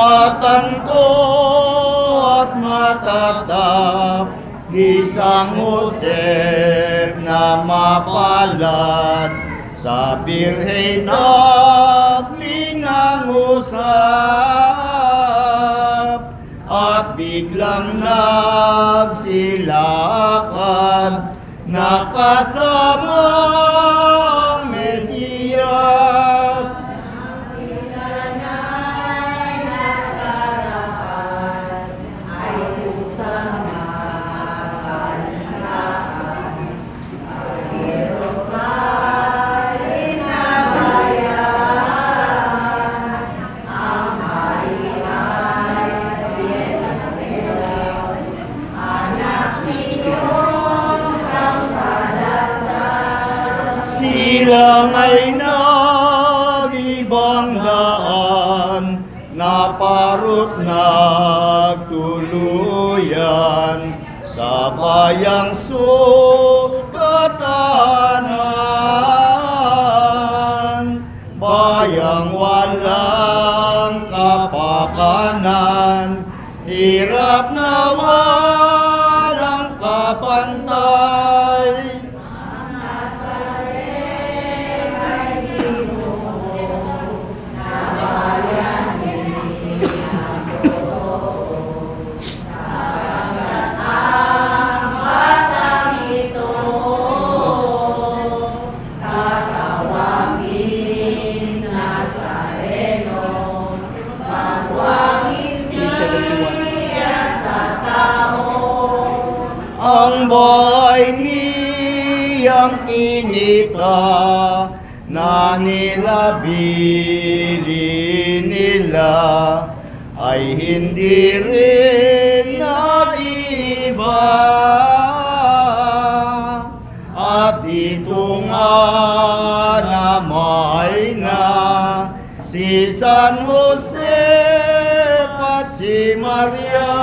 matanto at matatap, di San Josep na mapalad, sa Birhen nangusap, at biglang nagsilakad, nakasama ang Mesiyas. Sila ay nag-ibang daan, naparot nagtuluyan, sa bayang sukatanan, bayang walang kapakanan, hirap na walang kapantay. Ang bahay niyang kinita na nilabili nila ay hindi rin nag-iba. At ito nga naman na si San Jose at si Maria.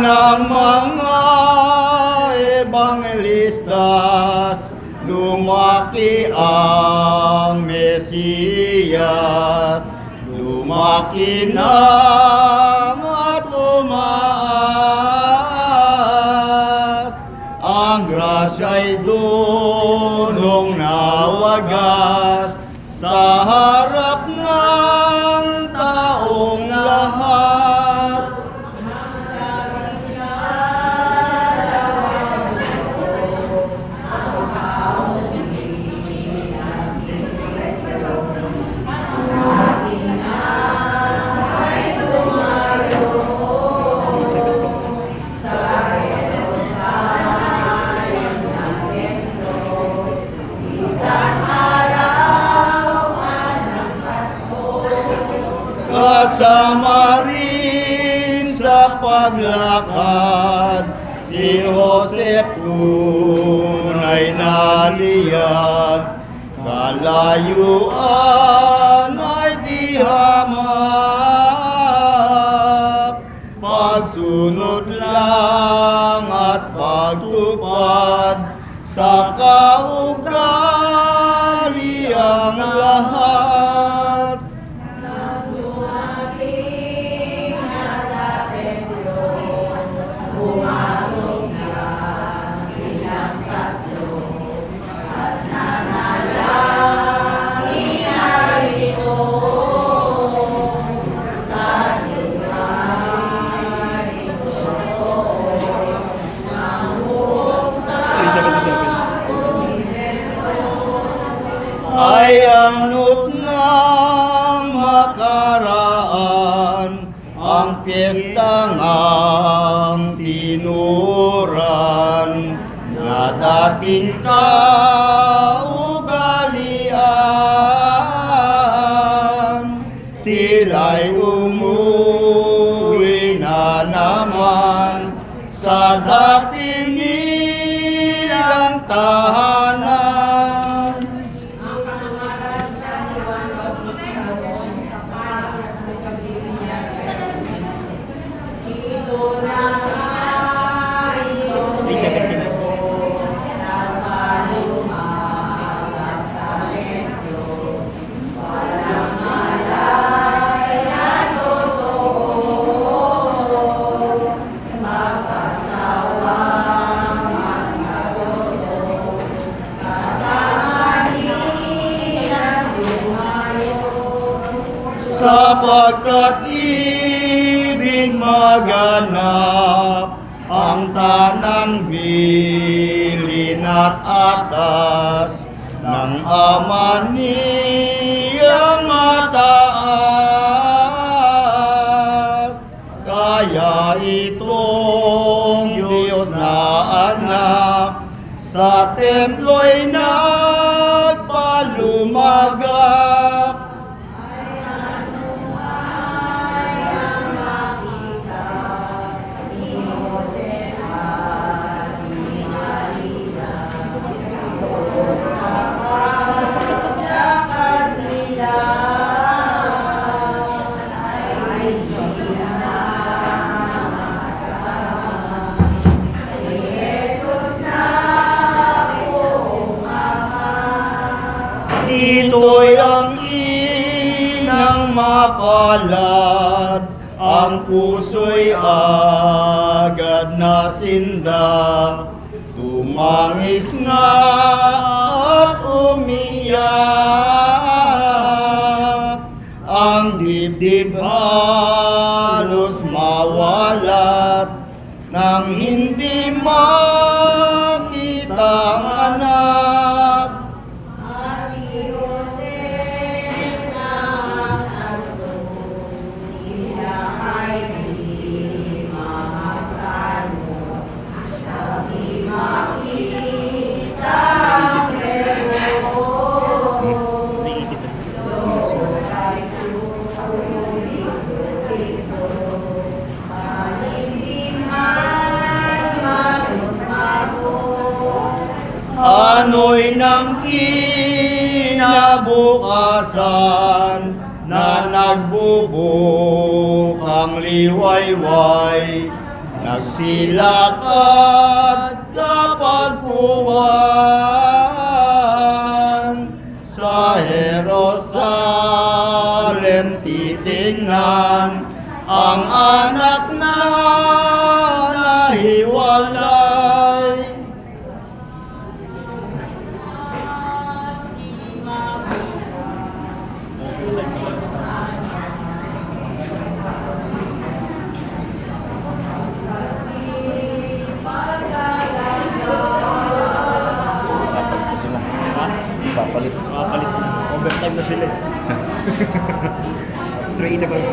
Ng mga ebanghelistas, lumaki ang Mesiyas, lumaki na at tumaas, ang grasya'y dunong nawagas sa harap ng taong lahat. Kasama rin sa paglakad, si Joseph tunay na liyag, kalayuan ay di hamak, pagsunod lang at pagtupad sa kaugaliang lahat. Ay anot ng makaraan, ang piyesta ng tinuran, na dating kaugalian, sila'y umuwi na naman sa dating ilang tahanan. Sapagkat ibig maganap ang tanang bilin at atas ng Ama niyang mataas. Kaya itong Diyos na anak sa templo'y nagpalumagak. Ito'y ang inang makalat, ang puso'y agad na sinda. Tumangis nga at umiyak, ang dibdib halos mawalat, nang hindi makita ang anak. Ano'y nang kinabukasan na nagbubukang liwayway, nagsilak at kapagkuhan. Sa Jerusalem titignan ang anak na nahiwalay. Papalit na. Overtime na sila. Tradable.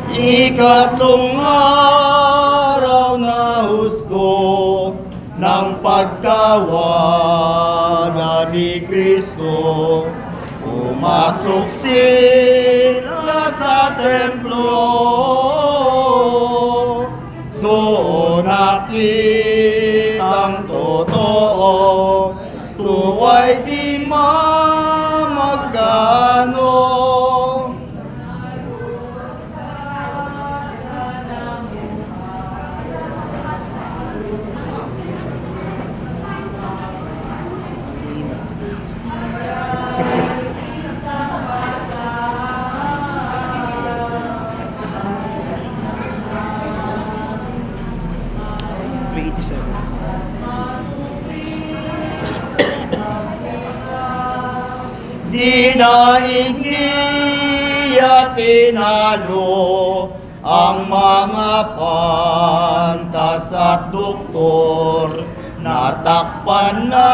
Ikatlong araw na husto ng pagkawala ni Kristo, pumasok sila sa templo. Doon nakitang totoo, tuwa'y di mamagano. Dinaig niya tinalo ang mga pantas at doktor, natakpan na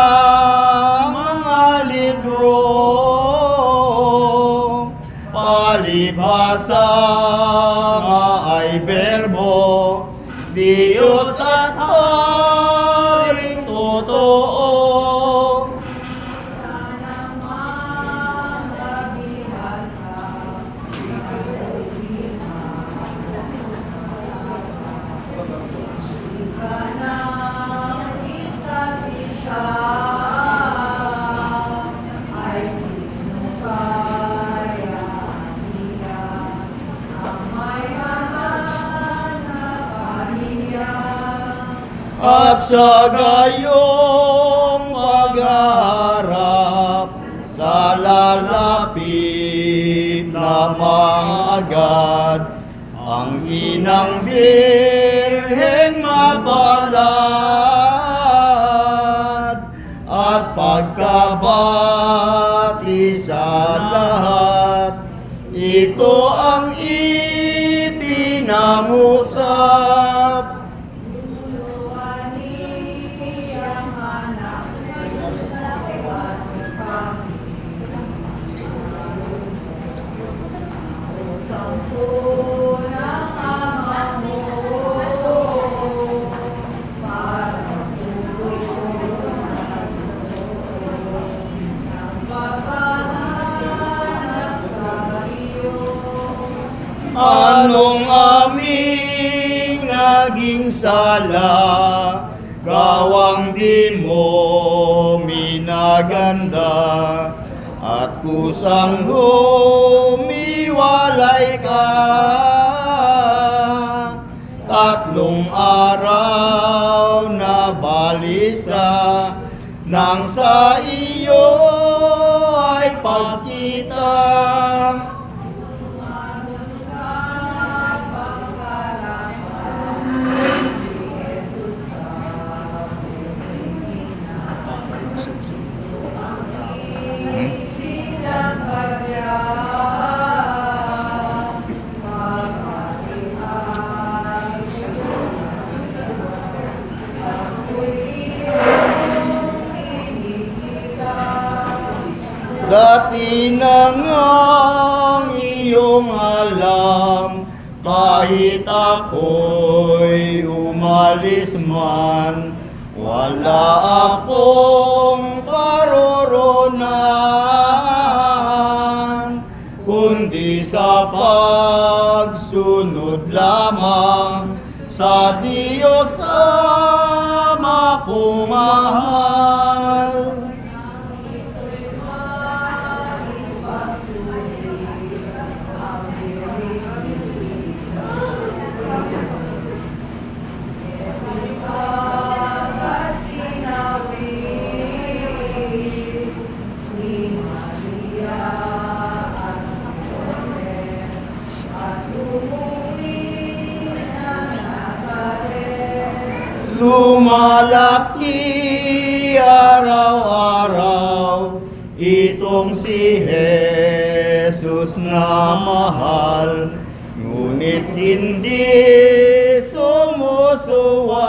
mga libro. Palibhasa nga ay berbo, Diyos at Haring totoo. sa gayong pagharap sa lalapit namang agad ang inang birheng mapalad at pagkabati sa lahat, ito ang ipinangusap. Anong aming naging sala, gawang di mo minaganda, at kusang humiwalay ka. 3 araw na balisa nang sa iyo ay pagkita. Dati na ngang iyong alam, kahit ako'y umalis man, wala akong paroronan, kundi sa pagsunod lamang sa Diyos Ama ko mahal. Lumalaki araw-araw itong si Jesus na mahal, ngunit hindi sumusuway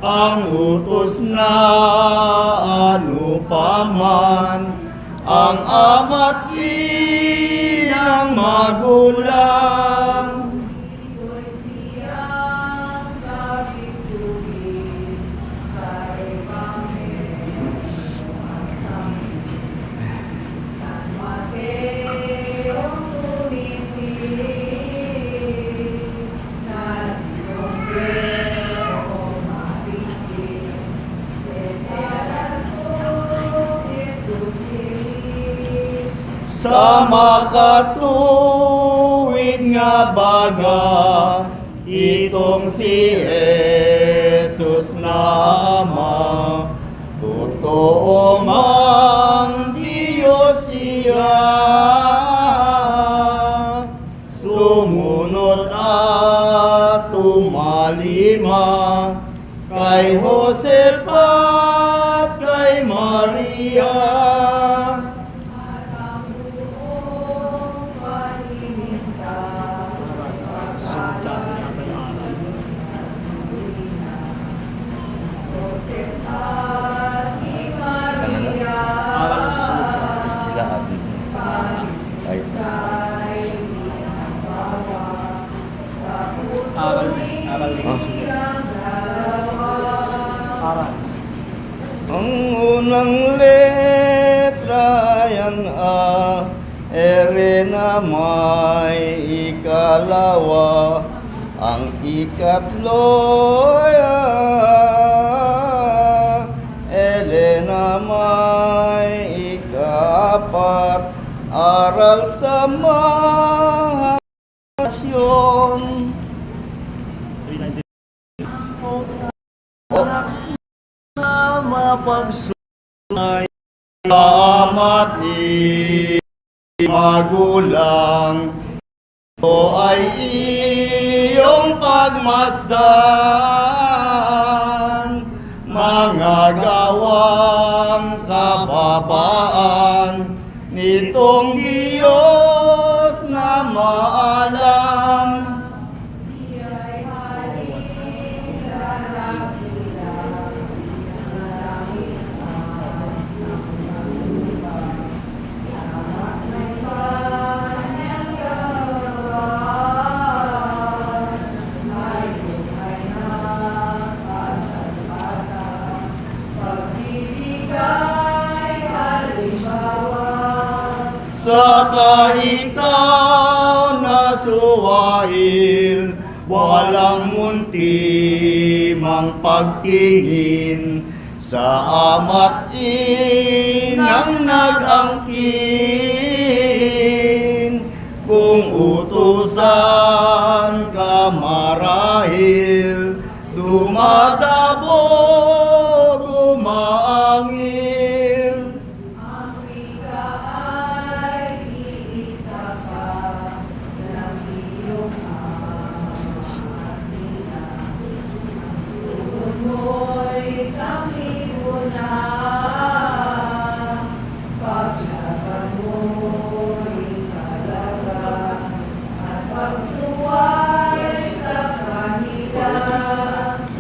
ang utos na ano paman ang ama't inang magulang. Sa makatuwid nga baga, itong si Jesus na Ama, totoo mang Diyos siya. Sumunod at tumalima kay Joseph at kay Maria. Ang unang letra yan A, ere na may ikalawa, ang ikatlo ele na may ikapat, aral sa mahasyon. pagsunay. Ama't magulang, ito ay iyong pagmasdan, mga gawang kababaan nitong Diyos na maalam. Sa kaitaw na suwail, walang munti mang pagtingin, sa ama't inang nag-angkin. Kung utusan ka marahil, dumadabog, umaangil.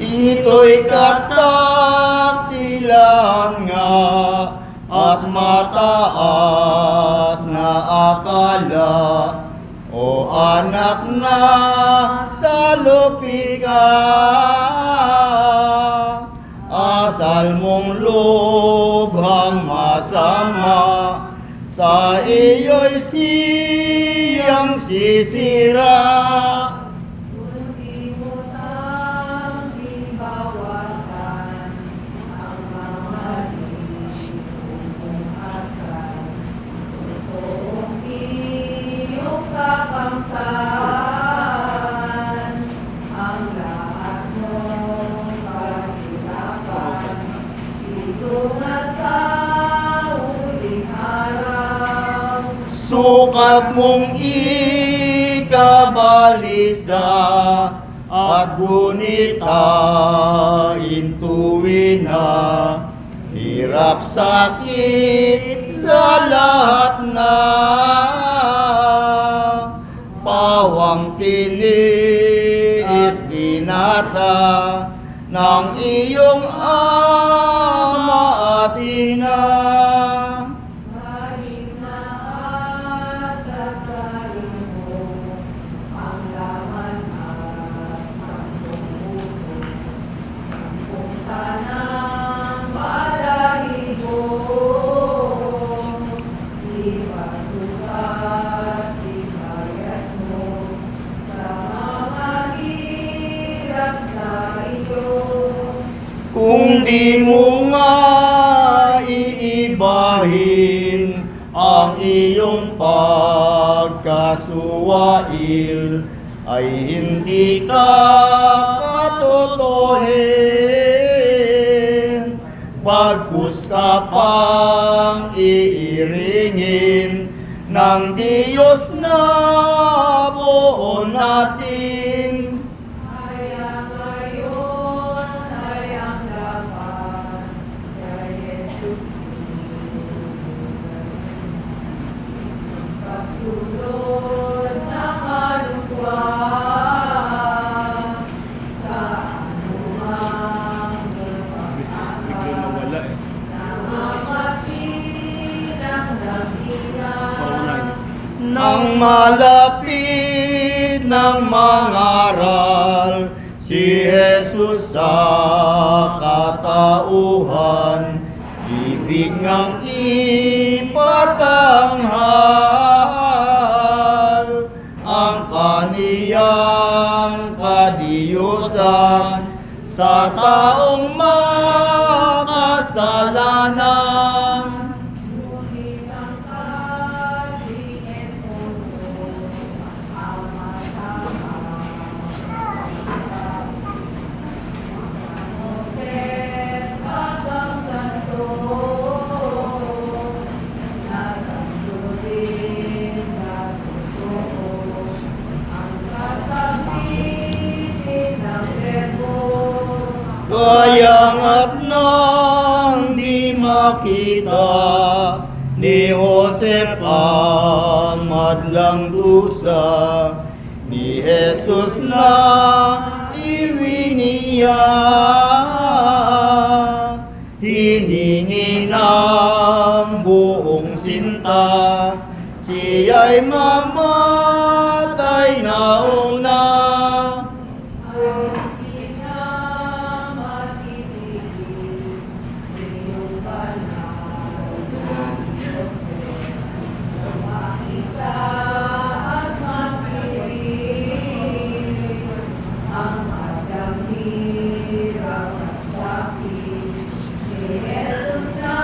Ito'y kataksilan nga at mataas na akala, o anak na sa lupit ka. Asal mong lubhang masama, sa iyo'y siyang sisira. Sukat mong ikabalisa at gunitain tuwin na hirap sakit sa lahat na pawang tiniis binata ng iyong ama at ina. Kung di mo nga iibahin ang iyong pagkasuwail, ay hindi ka katotohin. Bagkus ka pang iiringin ng Diyos na buo natin. Sunod na malugwag sa anumang Biglang nawala eh. namamatin ang dakila Nang malapit ng mangaral si Jesus sa katauhan, ibig ngang ipatanghal ang kaniyang kadiyusan sa taong makasalanan. ngunit ang kasing esposo ang masama Joseph hanggang sa Hangad nang di makita ni Joseph ang madlang dusa ni Jesus na iwiniya. Hiningi ng buong sinta, siya'y mamatay na una. Hindi na matitiis iyong banal na Joseph. Makita at masirin ang madang hirap at sakit ni Jesus na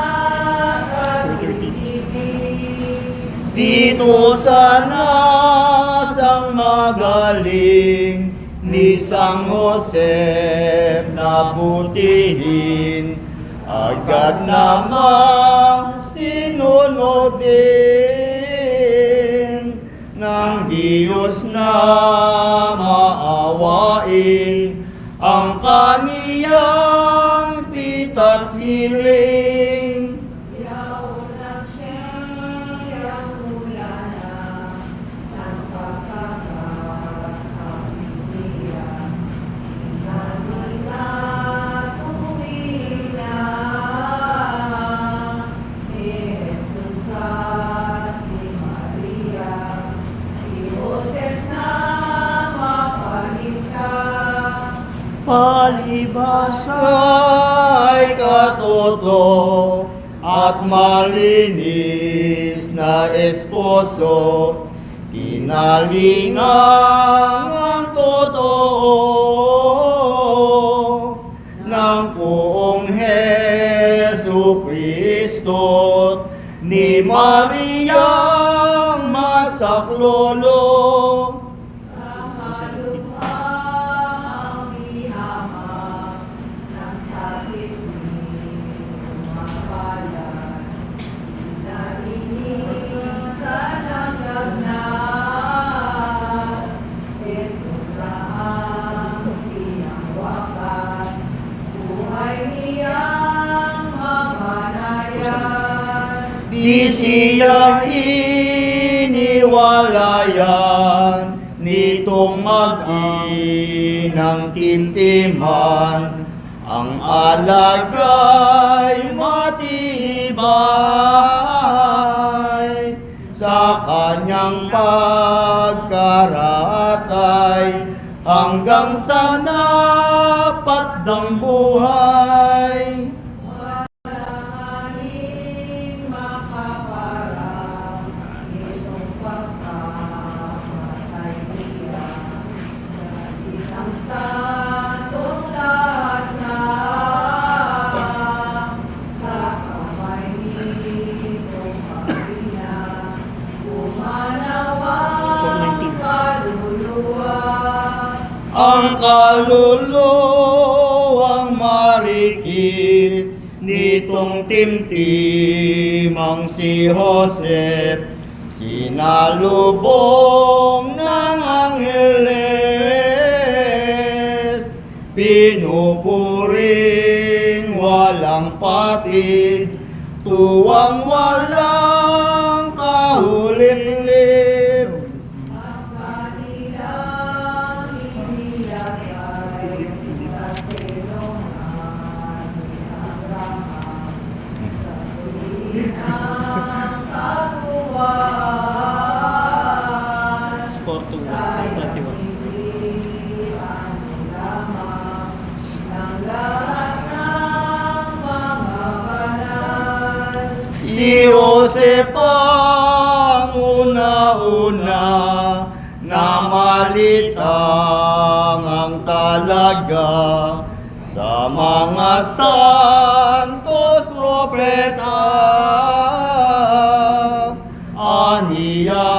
kasibig. Dito sa nasang magaling ni Sang Josep nabutihin, agad namang sinunodin ng Diyos na maawain ang kaniyang pita't hiling. Yaon ang siyang ulana ng pagkakasabihan. Hinanay na tuwing na ni Jesus at ni Maria, si Joseph na mapalinta. Palibhasa'y katoto at malinis na esposo, kinalingang ang totoo ng poong Hesu Kristo ni Mariang masaklolo. Sa kalupaang ihamak ng sakit ni mabalan, naiinisan ang lagnat, ito na ang siyang wakas, buhay niyang mamanayan. Di siya iniwalayan nitong mag-inang timtiman, ang alagay matibay sa kanyang pagkaratay hanggang sa napatdang buhay. Walang aling makaparang nitong pagkamatay niya. Dahil ang santong lahat na sa kamay nitong Marina, pumanaw ang kaluluwa. Ang kaluluwang marikit nitong timtimang si Joseph, sinalubong ng Angheles, pinupuring walang patid, tuwang walang kahulip-lip. Ang kanilang inilagay sa silungan ni Abraham, sa tuwinang katuwaan, sa hiliran lamang ng lahat ng mga banal. Si Josep ang una-una na malitang ang talaga sa mga santos propeta. Aniya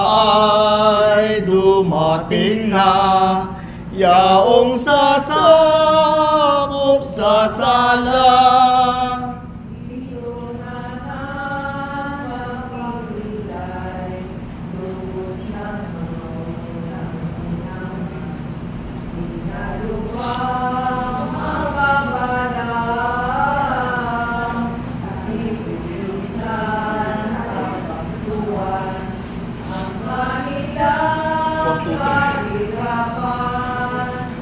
ay dumating na, yaong sasakop sa sala. Iyo na nagpagbilay, lubos na ng inang, inaluwang mababalan.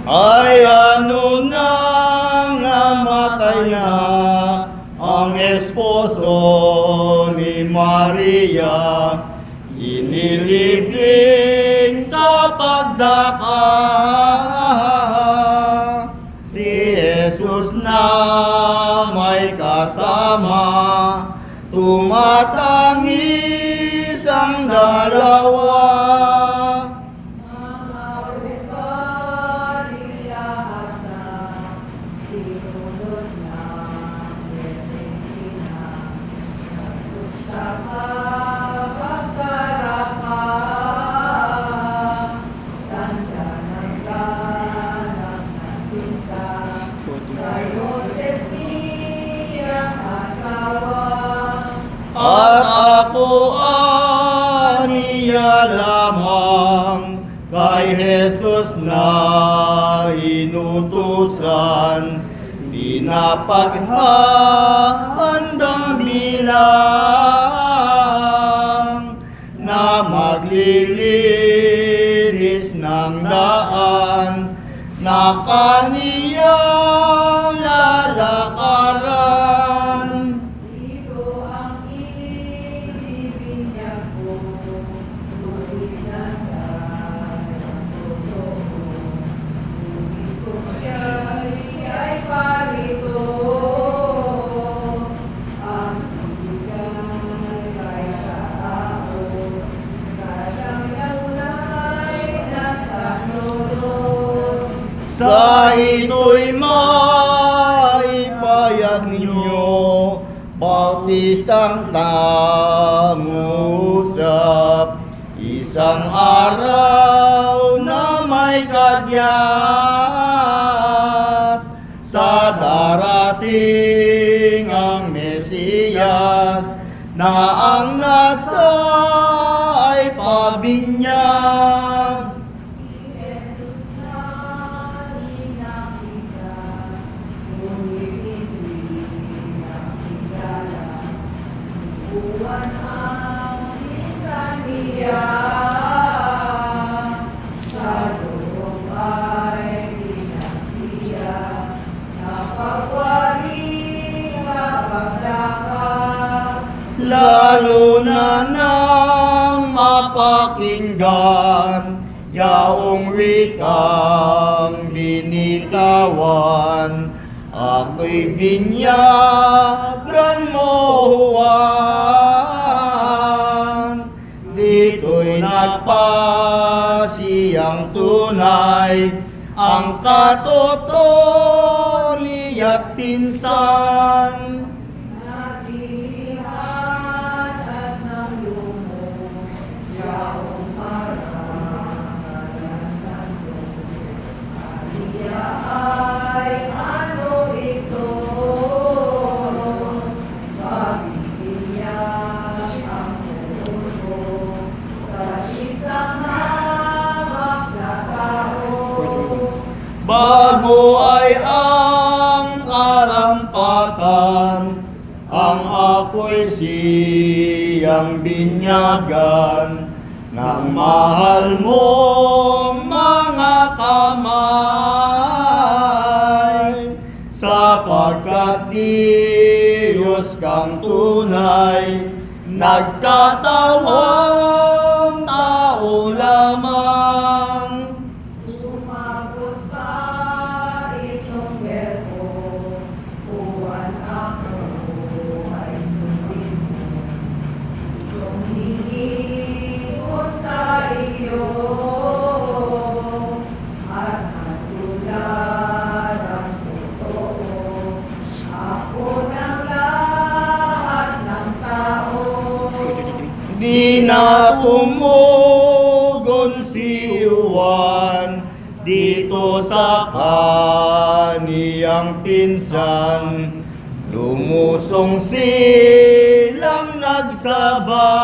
Ay ano nang namatay na ang esposo ni Maria, inilibing kapagdaka. Si Jesus na may kasama, tumatangis ang dalawa. At ako aniya lamang kay Jesus na inutusan, di napaghandang bilang na maglilinis ng daan na kaniyang lalakaran. Sa ito'y maipayag ninyo, bautisang tangusap, isang araw na may kadyat, sa darating ang Mesiyas, na ang nasa ay pabinyag. Buwan ang minsan niya, sa loob ay pinasiya, napagwari kapagdaka. Lalo na nang mapakinggan yaong wikang binitawan, ako'y binyagan mo, Juan. Dito'y nagpasiyang tunay ang katotoli at pinsan. Nagilihan at nalumog, yaong maranasan ko. Maria ay ano ito? Pagbibiyak ang mundo sa isang hamak na tao. Bago ay ang karampatan, ang ako'y siyang binyagan ng mahal mong mga kamay. Sapagkat Diyos kang tunay, nagkatawang tao lamang. Sumagot pa itong verbo, Juan, ako ay sundin mo. Itong hiningi ko sa iyo, at natularan totoo. Ako ng lahat ng tao. Di na tumugon si Juan dito sa kaniyang pinsan. Lumusong silang nagsabay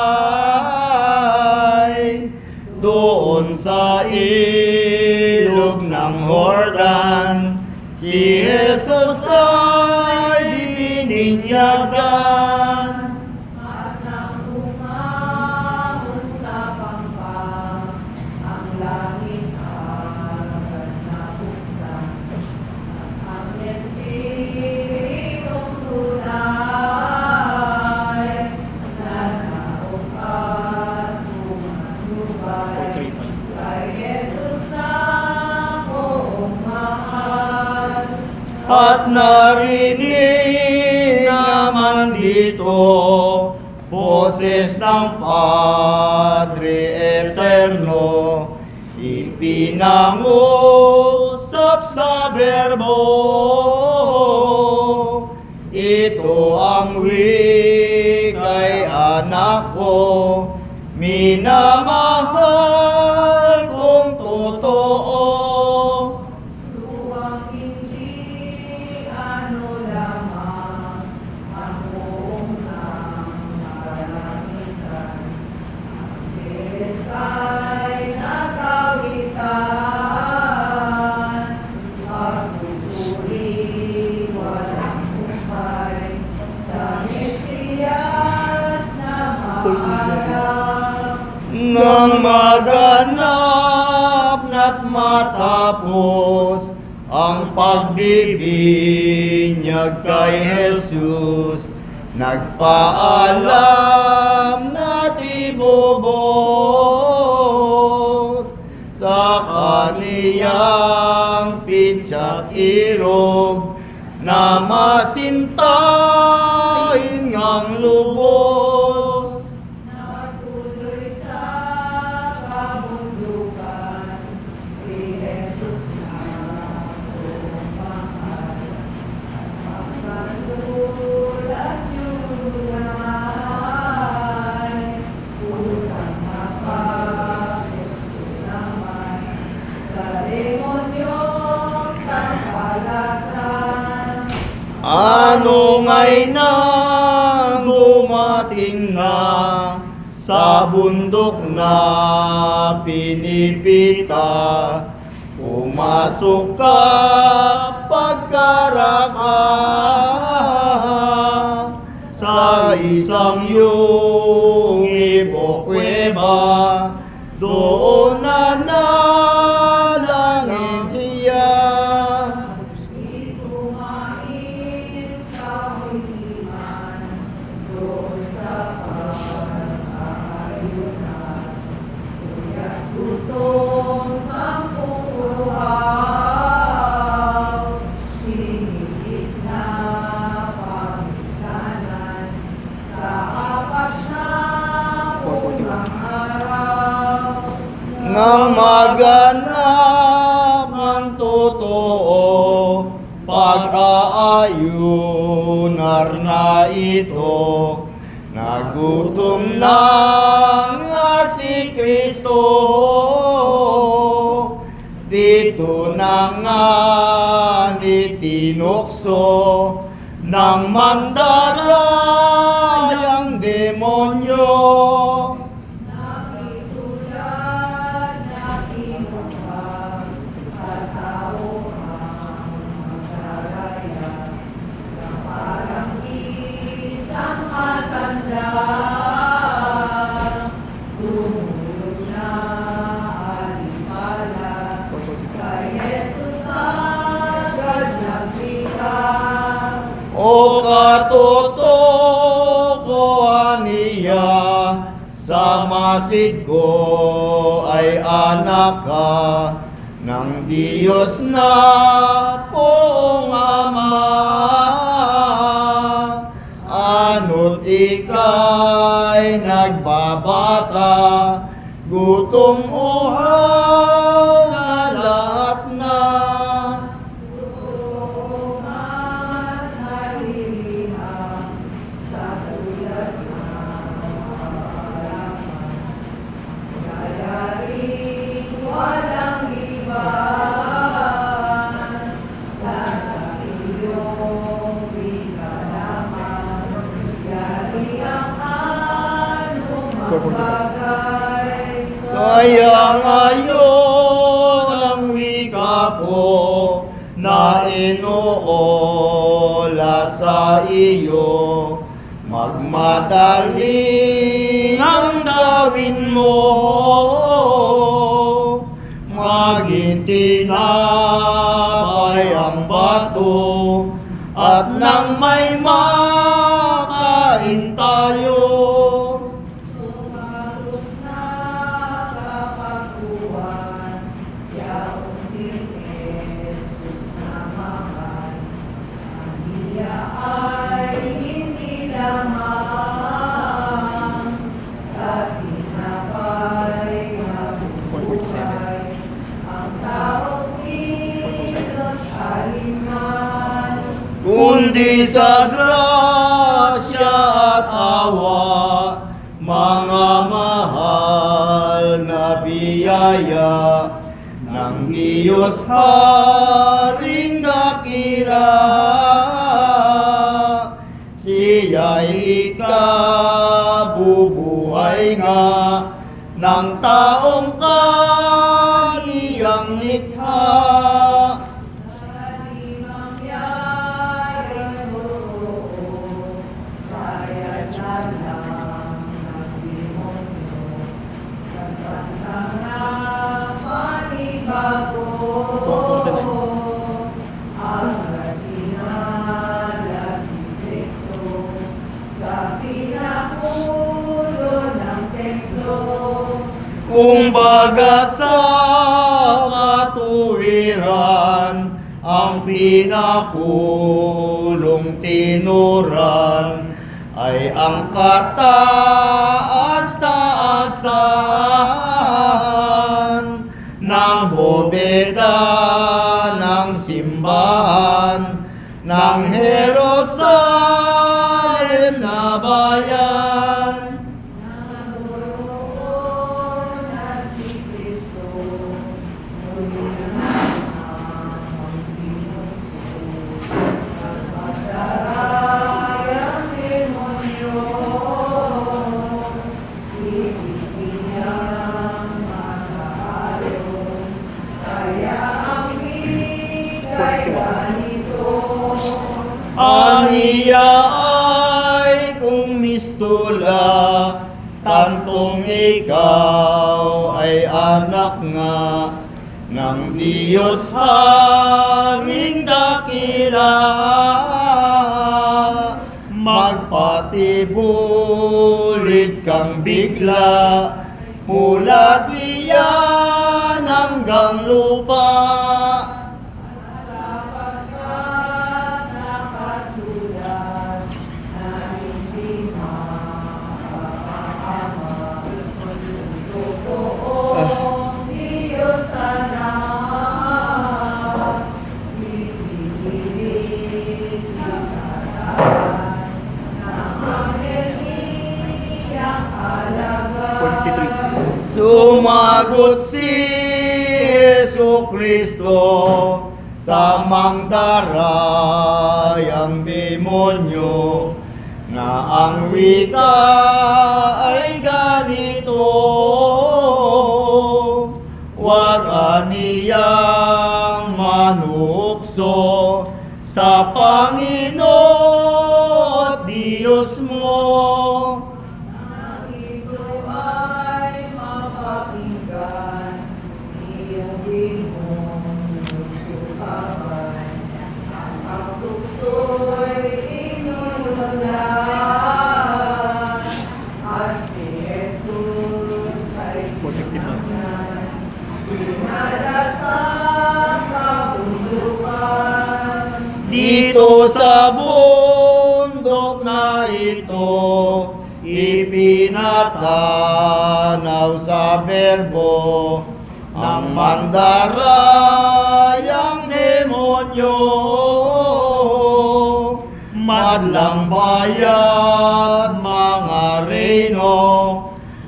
doon sa ilog ng Jordan. Si Jesus ay bininyagan. At nang umahon sa pangpang, ang langit agad nabuksan. Okay, kay Jesus na buong mahal. At narinig naman dito boses ng Padre Eterno, ipinangusap sa berbo. Ito ang wika'y anak ko, minamahal kong totoo. Luwang hindi ano lamang ang buong sangkalagitan. Ang Diyos ay nakawitan. Pagpupuri walang humpay sa Mesiyas na maalam. Nang maganap na't matapos ang pagbibinyag kay Jesus, nagpaalam na tibubos sa kaniyang pitsa't irog na masintahin ngang lubos. Natuloy sa kabundukan si Jesus na buong mahal. Pagkadulas yunay, pusang Jesus naman sa demonyong tampalasan. Ano nga'y nang dumating na sa bundok na pinipita, pumasok ka pagkaraka sa isang yung kuweba, doon na nalangin siya. Di kumain kahilingan doon sa pag-aayunan. Kuya't gutom sampung uhaw, hinihis na paminsanan sa apat na unang araw. Nang maganap ng totoo, pag-aayunar na ito, nagutom na nga si Kristo. Dito na nga nitinukso ng mandarayang demonyo. Nakitulad na kinuha sa tao ang magaraya, na parang isang matanda. Tumulog na alipala, kay Jesus agad nagpita. O katotohanan niya, sa masid ko ay anak ka ng Diyos na poong Ama. Ano't ika'y nagbabata, gutom uhaw na lahat na. Tumangan naliliham sa sulat ng kaalaman, kaya rin walang iban sa iyong bigalaman. Yari ang anumang bagay. Kaya ngayon ang wika ko na inoola sa iyo, magmadali ang gawin mo, maging tinapay ang bato, at nang may makain tayo. Sumarot na kundi sa grasya at awa, mga mahal na biyaya ng Diyos Haring dakila. Siya'y ikabubuhay nga ng taong kaniyang likha. Kumbaga sa katuwiran, ang pinakulong tinuran ay ang kataas-taasan ng bobeda ng simbahan ng Jerusalem na bayan. Aniya ay kung mistula, tantong ikaw ay anak nga ng Diyos Haring dakila. Magpatibulit kang bigla, mula diyan hanggang lupa. Sumagot si Jesucristo sa mangdarayang demonyo na ang wika ay ganito, huwag aniyang manukso sa Panginoon Diyos mo. Dito sa bundok na ito, ipinatanaw sa berbo ang mandarayang demonyo. Madlang bayad mga reyno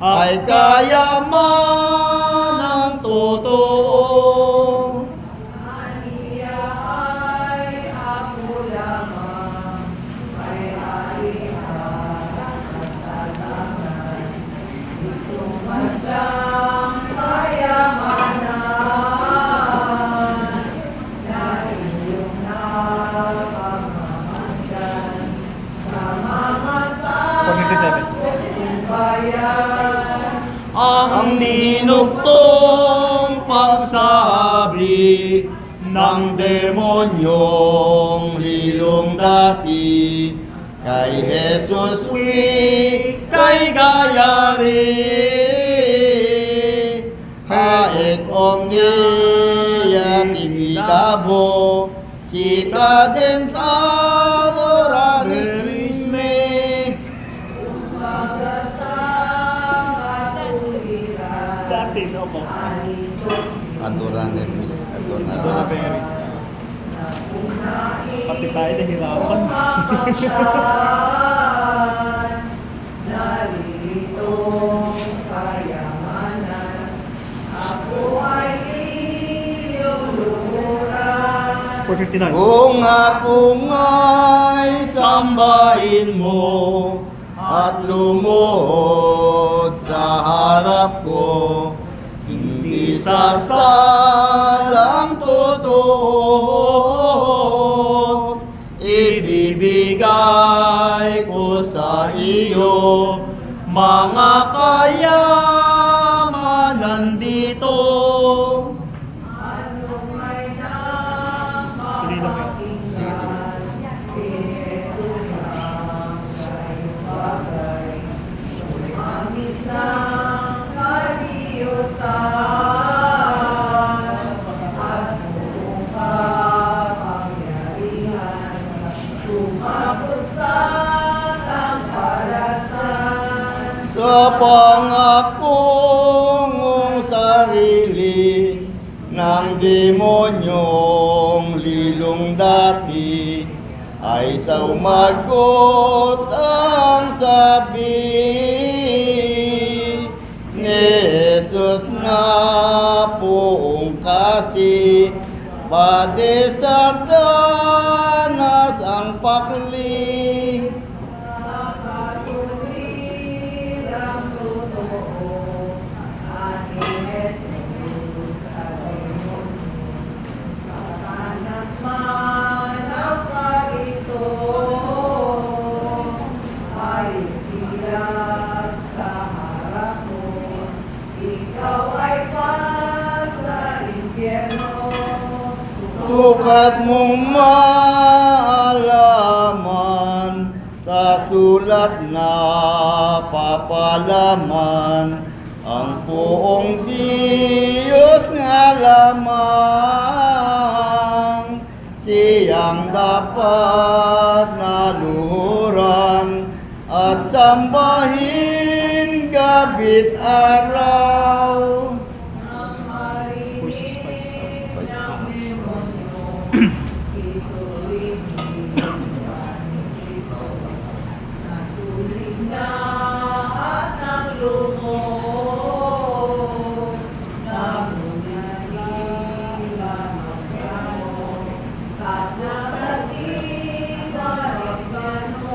ay kayaman ng totoo. Ang dinugtong pagsabi ng demonyong lilong dati kay Jesus kay gayari haek omnia tibidabo si cadens adoranes misme. Dati sa ako. Adoranes mis Adoranes. Pati tayo nahirapan. Narilitong kayamanan, ako ay iyong luhuran. 459. Kung ako nga'y sambahin mo at lumuhod sa harap ko, hindi sasalang totoo, ibibigay ko sa iyo mga kayamanan dito. Ano may Tuloy lang yun. napapakinggan, si Jesus ang kayong bagay. Sumamit ng kaliyosan at buong kapangyarihan, sumabot sa tampalasan. Sa pangakong sarili ng demonyong lilong dati, ay sa umagot ang sabi ni Jesus na buong kasi, pati sa danas ang pakli. Nakatuloy ang totoo, ani Jesus sa demonyo. Satanas man ang parito, ay tiyak sa harap mo. Ikaw ay sa impyerno. Sukat mong maalaman sa sulat na papalaman, ang buong Diyos nga lamang siyang dapat naluhuran at sambahin gabit araw. Nang marinig ng demonyo, ito'y hinihingan si Kristo. Natulig na at naglumos, nabunod sila ng gamot, at nakatis na rebano.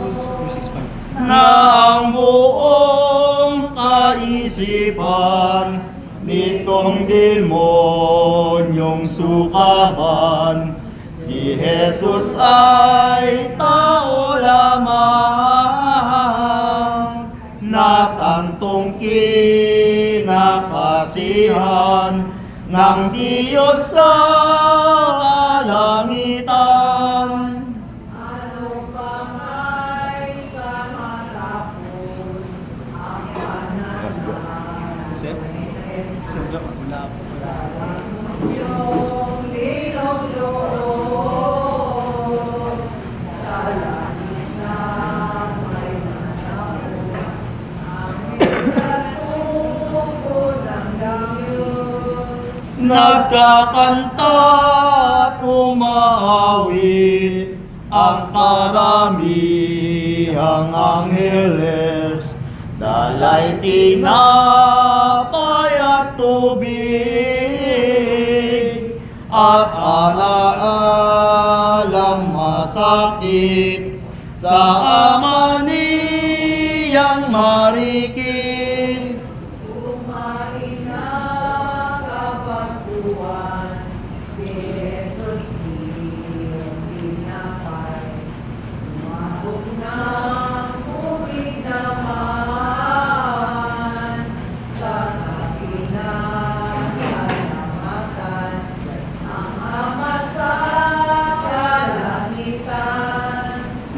465. Na ang buong kaisipan nitong demonyong sukaban, si Jesus ay tao lamang, na tantong kinakasihan ng Diyos sa kalangitan. Ano pa may sa matapos ang pananahan Set? ni Jesus? Sandra, wala po. Yung lilong loob sa langit na may manapos, ang ikasuko ng Diyos. Nagkakanta at umawit ang karamihang angheles, dalay tinapay at tubig, at alaalang masakit sa ama niyang marikit. Kumain na kapagpuan, si Jesus iyong pinapay. Umabog ng tubig naman, sa kapinasalamatan, ang Ama sa kalangitan.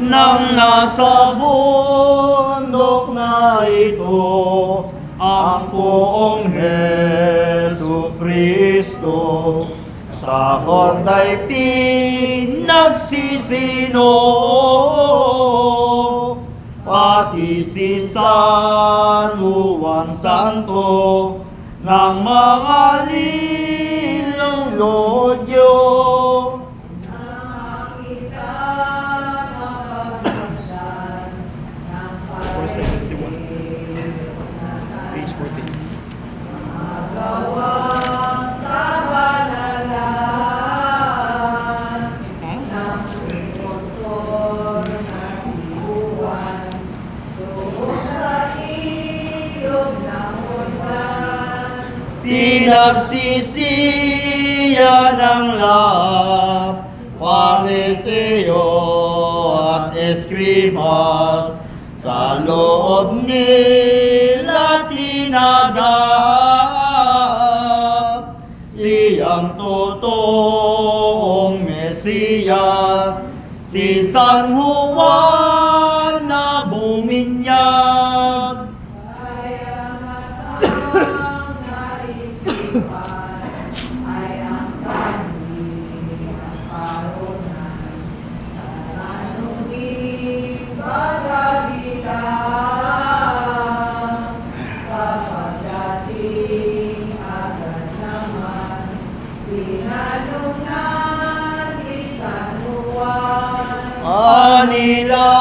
Nang nasa bundok na ito, ang poong Hesu Kristo sa horda'y pinagsisino, pati si San Juan Santo ng mga lilong lodyo. Nang Pinagsisiya ng lahat, Pariseo at Eskribas, sa loob nila tinagap. Siyang totoong Mesiyas, si San Juan na buminyag. Kaya matang naisipan ay ang kanyang parunan. Tanungin pagkabilang, kapag dating agad naman, tinanong na si San Juan. Kanila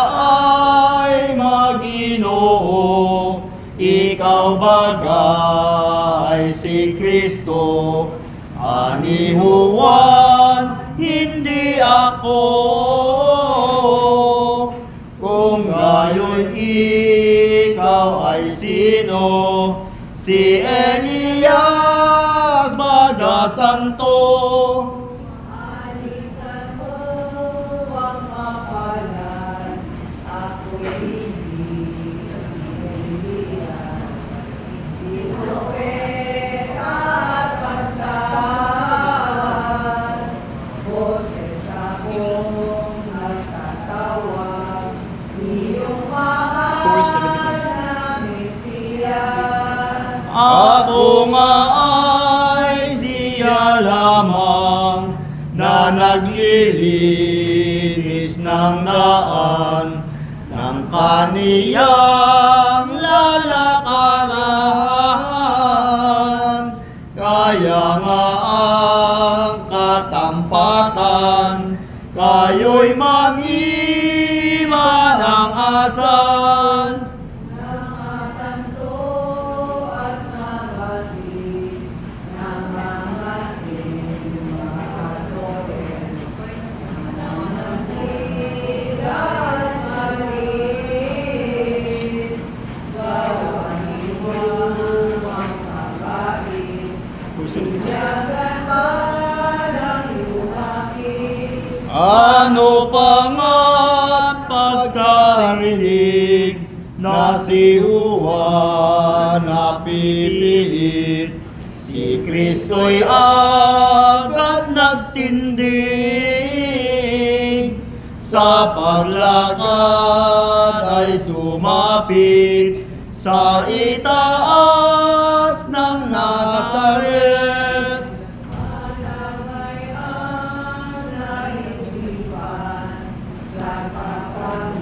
ay Maginoo, ikaw bagay si Kristo. Ani Juan, hindi ako. Kung gayon ikaw ay sino? Si Elias baga santo. Alisan mo ang kapalan, ako'y hindi si Elias. Di propeta at pantas, boses akong nagtatawag, iyong mahal na Mesiyas. Ako nga ay siya lamang na naglilinis ng daan ng kaniyang lalakaran. Kaya nga ang katampatan, kayo'y mag-iwan ang asan. Nakatanto at mabatid ng mga imbakadores, ng sila at malis, gawain mo ang kabait, yagan balang lumaki. Ano pa nga't pagkarinig na si Juan napipilit, si Kristo'y agad nagtindig, sa paglakad ay sumapit sa itaas ng Nazaret. Malagay ang naisipan sa kapanahon.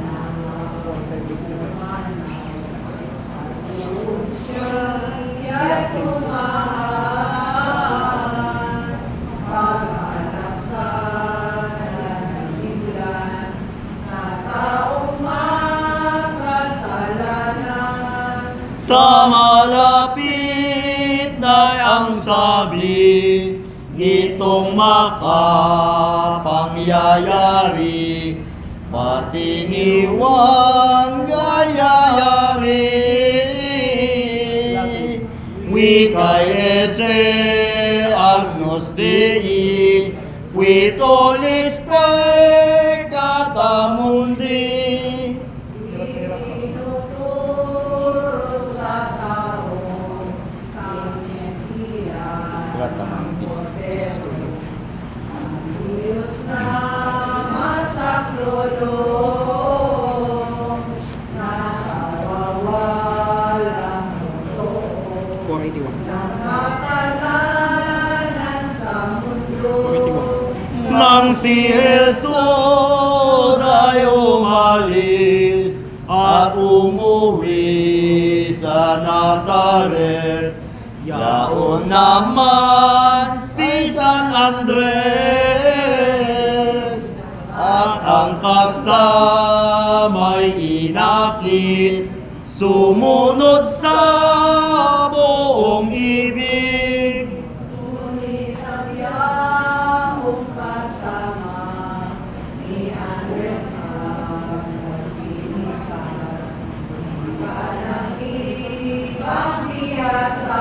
Siya'y tumahan, pag-alaksan at nagiglan sa taong makasalanan. Sa malapit na ang sabi nitong makapangyayari, pati ni Juan gayayari. Wikay ece agnus Dei, qui tollis peccata mundi. Tinuturo sa tao ang Tratamang moderno. Ang Diyos na masaklolo, nakawawalang totoo, 481. ng kasalanan sa mundo. Nang si Jesus ay umalis at umuwi sa Nazaret, yaon naman si San Andres, at ang kasama'y inakit, sumunod sa buong ibig. Ngunit ang yaong kasama ni Andres ang nagsinipan, ka ng ibang biyasa.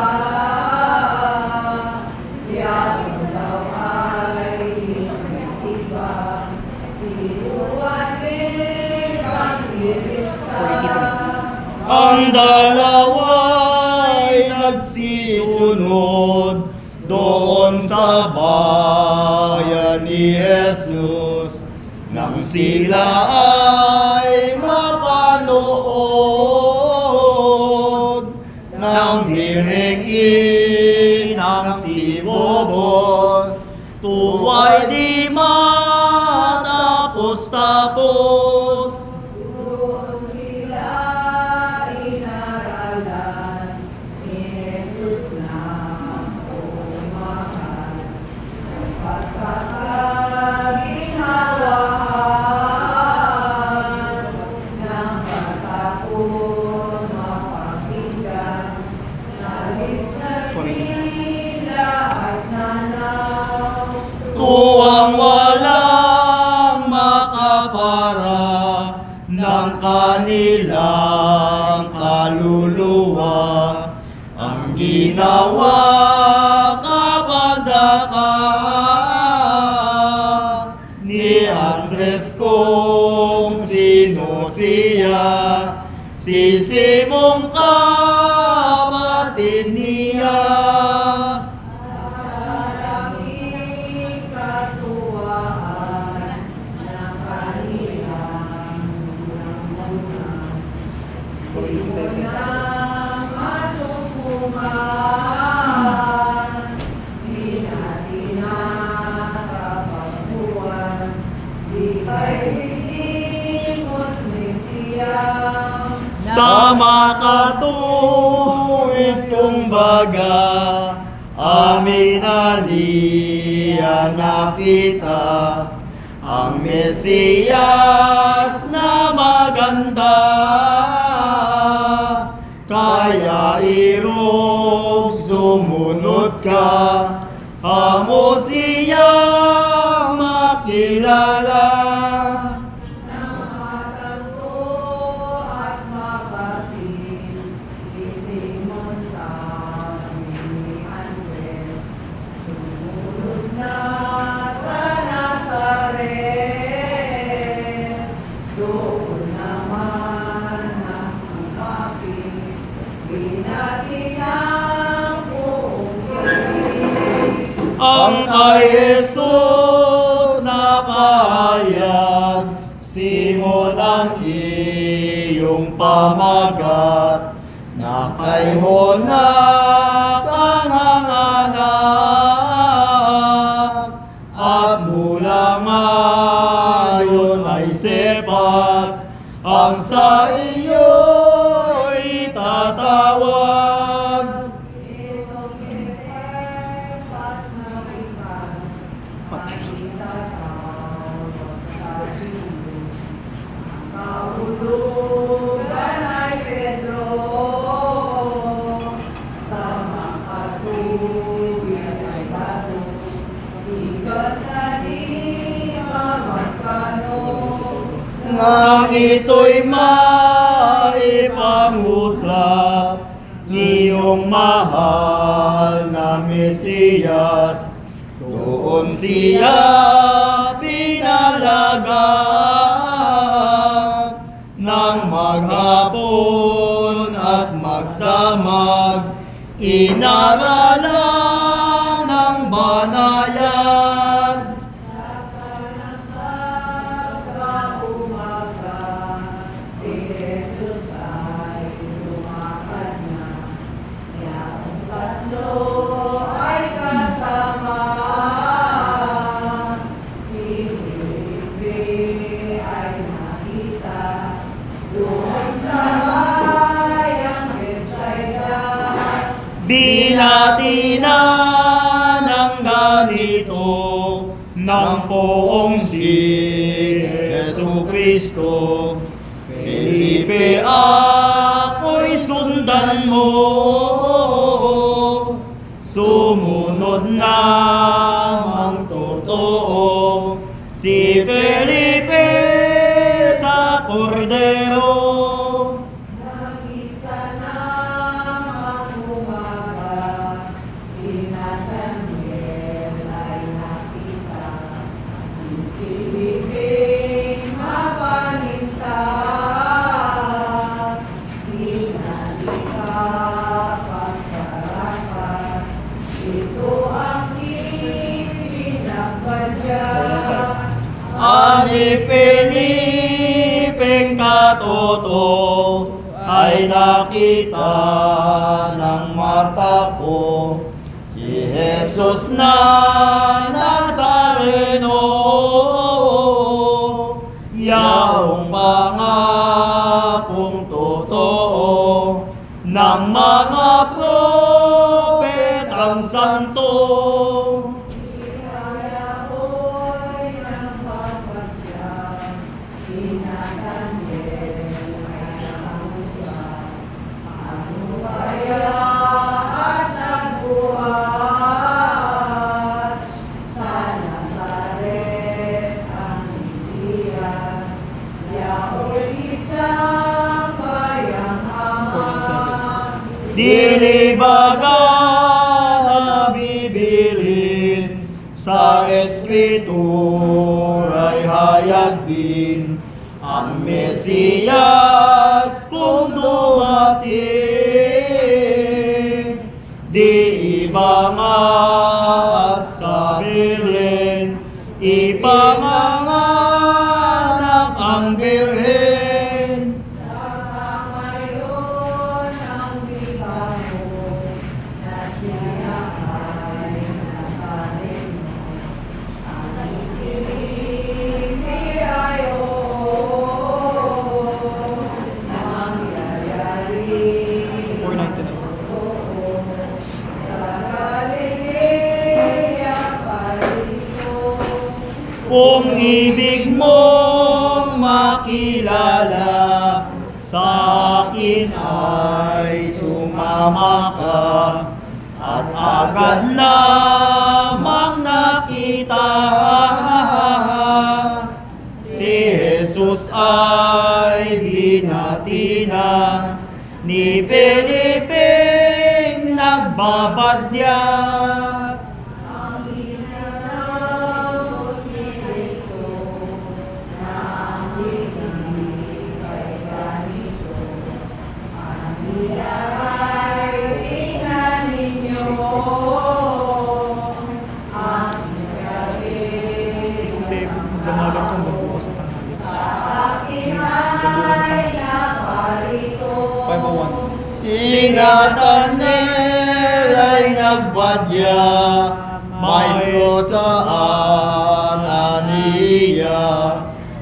Ang dalawa'y nagsisunod doon sa bayan ni Jesus. Nang sila ay mapanood ng biring ng tibobos, tuway di matapos-tapos. Doon sila inaralan ni Jesus na umahal. Pagkakaginhawahan ng katapos mapakinggan, nabis na sila at nanaw. Tuwang walang makapara ng kanilang kaluluwa, ang ginawa kapagdaka ni Andres kung sino siya, si Simong kapatid niya. Salamin katuwaan ng kanilang unang-unang. Silang masumpungan, di natin nakapagpuan, di kay Pilimus Mesiyang. Sa makatuwid kong baga, amin aliya nakita ang Mesiyas na maganda. Kaya irog sumunod ka, amo siya makilala. Namatanto at mabatid, ising mo sa ni Andres, sumunod na sa Nazaret, doon naman nasumapit, binati ng buong ibig. Ang kay Jesus na pahayag, Simon ang iyong pamagat, na kay Hona kang hanganak, at mula ngayon ay Cephas ang sa iyo'y tatawag. Ito si Cephas na ikan, ay itatawag sa iyo. Ang kahulugan ay Pedro, sa makatuwid ay bato, tigas na di mamagkano. Nang ito'y maipangusap, niyong mahal na Mesiyas, doon siya pinalaga. Nang maghapon at magdamag, inaralan ng banayan. Umaga, si Jesus ay lumakad na, yaong tatlo ay kasama. Si Felipe ay nakita doon sa bayang Bethsaida. Binati na ng ganito ng poong si Jesucristo. Felipe, ako'y sundan mo, sumunod namang totoo si Felipe sa kordero. Nag-isa namang umaga, si Nathanael ay nakita, ibig mapaninta, di ni Felipeng katoto ay nakita ng mata ko si Jesus na Nazareno, yaong pangakong totoo ng mga propetang santo. Dili baga bibilin sa Eskrituray hayag din ang Mesiyas kung dumating. Di iba nga at sa Belen ipanganganak ang Birhen. Kung ibig mong makilala, sa akin ay sumama ka, at agad lamang nakita. Si Jesus ay binati na ni Felipeng nagbabadya. Gamagan kong magbukas sa tanghali. 5:01. Si Nathanael ay nagbadya, Maestro sa Anania,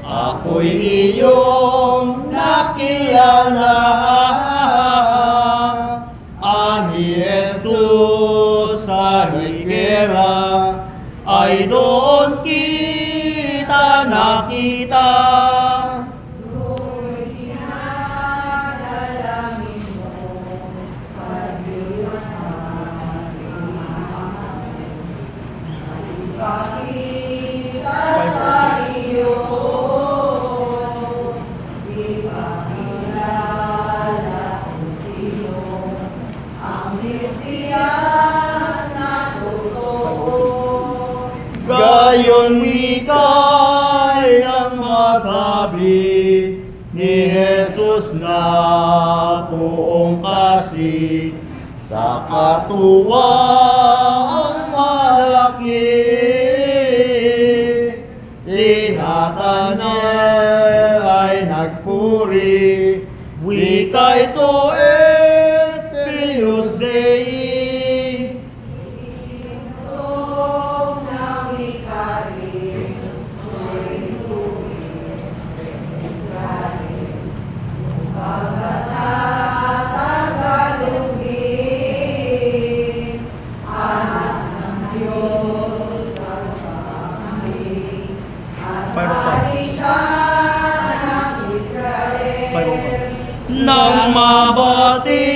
ako'y iyong nakilala. Ani Jesus sa higera, ay doon kita nakita. Gayon ika'y ang masabi ni Jesus na buong kasi sa katuwaang malaki. Si Nathanael ay nagpuri, wika'y to Espiritus Dei. Nang mabati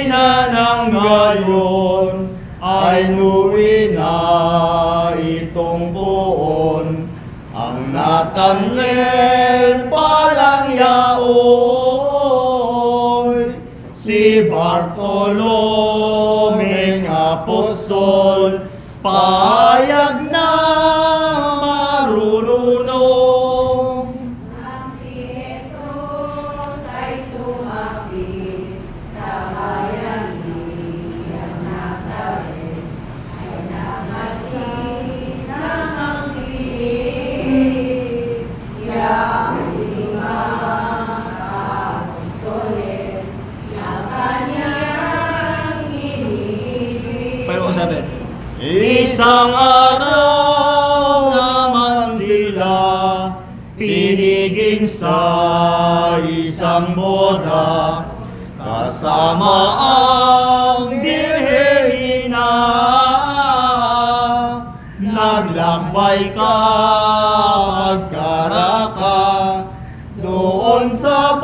na ng gayon, ay nuwi na itong buon. Ang Nathanael palang yaoy, si Bartolome ng apostol, payag na marurunong. Isang araw naman sila piniging sa isang boda kasama ang birhena. Naglakbay ka pagkaraka doon sa